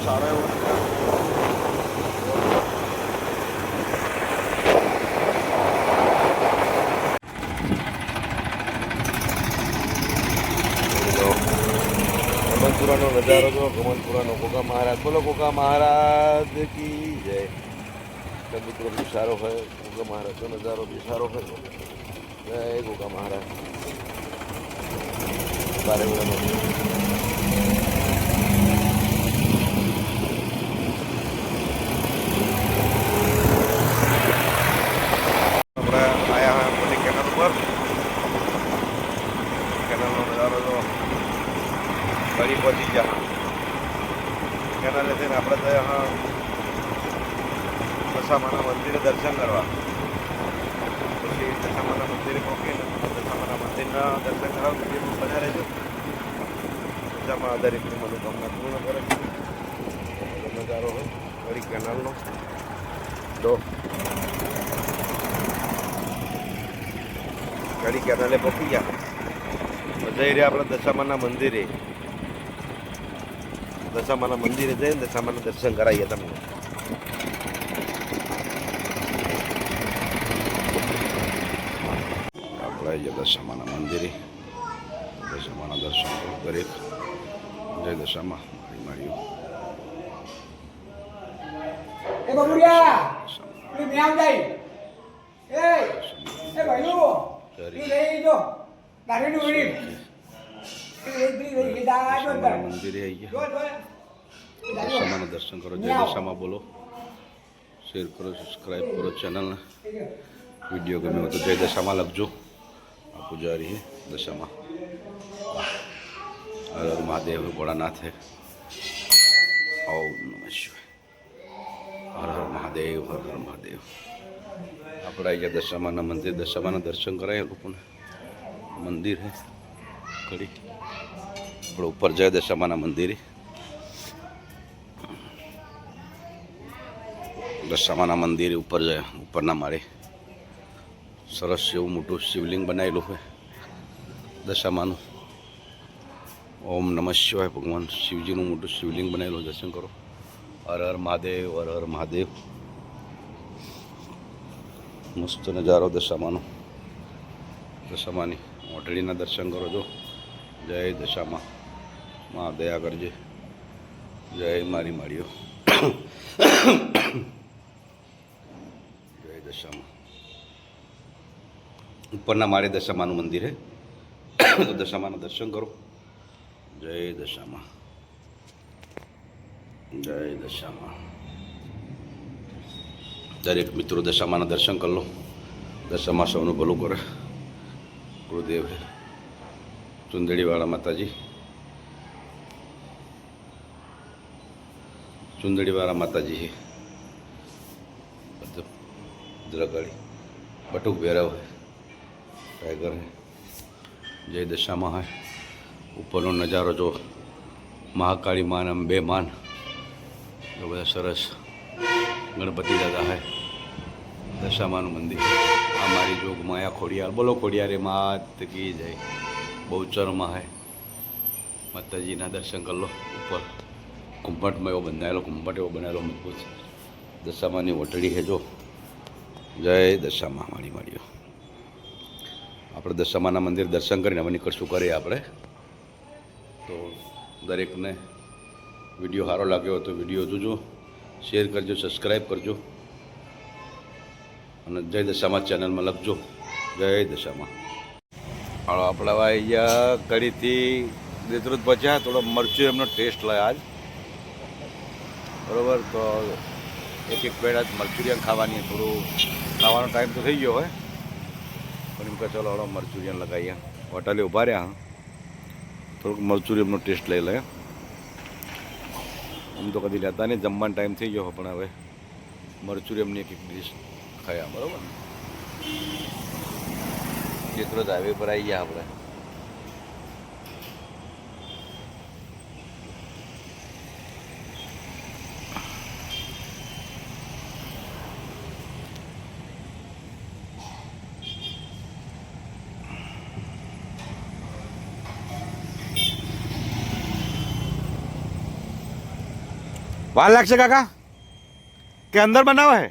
સારો એવો ગમનપુરાનો નજારો જો ગમનપુરાનો ગોગા મહારાજ બોલો ગોગા મહારાજ કી જય મિત્રો બી સારો હોય ગોગા મહારાજનો નજારો બી સારો હોય જય ગોગા મહારાજ બારે ફરી પહોંચી ગયા કેનાલે થઈને આપણે ગયા દશામાના મંદિરે દર્શન કરવા પછી દશામાના મંદિરે પહોંચીને દશામાના મંદિરના દર્શન કરવા વિડીયો બધા રહેજો દશામાં દરેકની મનોકામના પૂર્ણ કરે નજારો હોય ફરી કેનાલનો જો ગાડી કેનાલે પહોંચી ગયા જઈ રહ્યા આપણે દશામાના મંદિરે જઈને દશામાના દર્શન કરાવીએ તમને આપણે દશામાના મંદિરે દશામાના દર્શન દરેક જય દશામાં મારી મંદિરે આવી ગયા દશામાના દર્શન કરો જય દશામાં બોલો શેર કરો સબસ્ક્રાઈબ કરો ચેનલને વિડીયો ગમે તો જય દશામાં લખજો આ પૂજારી દશામાં હર હર મહાદેવ ભોળાનાથ હે ઓમ નમઃ શિવાય હર હર મહાદેવ હર હર મહાદેવ આપણે આવી ગયા દશામાના મંદિર દશામાના દર્શન કરાય લોકોને મંદિર હે ઘડી આપણે ઉપર જાય દશામાના મંદિરે દશામાના મંદિરે ઉપર જાય ઉપરના માળે સરસ એવું મોટું શિવલિંગ બનાવેલું હોય દશામાનું ઓમ નમઃ શિવાય ભગવાન શિવજીનું મોટું શિવલિંગ બનાવેલું દર્શન કરો હર હર મહાદેવ હર હર મહાદેવ મસ્ત નજારો દશામાનો દશામાની ઓટડીના દર્શન કરો જો જય દશામાં માં દયા કરજે જય મારી માળીઓ જય દશામાં ઉપરના માળે દશામાનું મંદિર હે તો દશામાના દર્શન કરો જય દશામાં જય દશામાં દરેક મિત્રો દશામાના દર્શન કરી લો દશામાં સૌનું ભલું કરે ગુરુદેવ હે ચુંદડીવાળા માતાજી ચુંદડીવાળા માતાજી હે ભદ્રકાળી બટુક ભૈરવ હે ટાઈગર હે જય દશામાં હે ઉપરનો નજારો જો મહાકાળી માન અંબે માન એ બધા સરસ ગણપતિ દાદા હે દશામાનું મંદિર આ મારી જોગ માયા ખોડિયાર બોલો ખોડિયારે માત કી જાય બહુચરમાં હે માતાજીના દર્શન કરી લો ઉપર કુંભટમાં એવો બંધાયેલો કુંભટ એવો બનાવેલો મજબૂત દશામાની વટડી છે જો જય દશામાં મારી માળીઓ આપણે દશામાના મંદિર દર્શન કરીને હવે નીકળશું કરીએ આપણે તો દરેકને વિડીયો સારો લાગ્યો હોય તો વિડીયો જોજો શેર કરજો સબસ્ક્રાઈબ કરજો અને જય દશામાં ચેનલમાં લખજો જય દશામાં હાલો આપણે હવે અહીંયા કડીથી દેત્રુદ પહોંચ્યા થોડો મરચું એમનો ટેસ્ટ લાય આજ બરાબર તો એક પ્લેટ આજ મરચુરિયન ખાવાની થોડું ખાવાનો ટાઈમ તો થઈ ગયો હોય પણ એમ કે ચાલો હળો મરચુરિયન લગાવીએ હોટલે ઊભા રહ્યા થોડુંક મરચુરિયનનો ટેસ્ટ લઈ લે આમ તો કદી લેતા નહીં જમવાનો ટાઈમ થઈ ગયો પણ હવે મરચુરિયનની એક ડિશ ખાયા બરાબર જેટલો જ હાઈવે પર આવી ગયા આપણે વાર લાગશે કાકા કે અંદર બનાવે હે?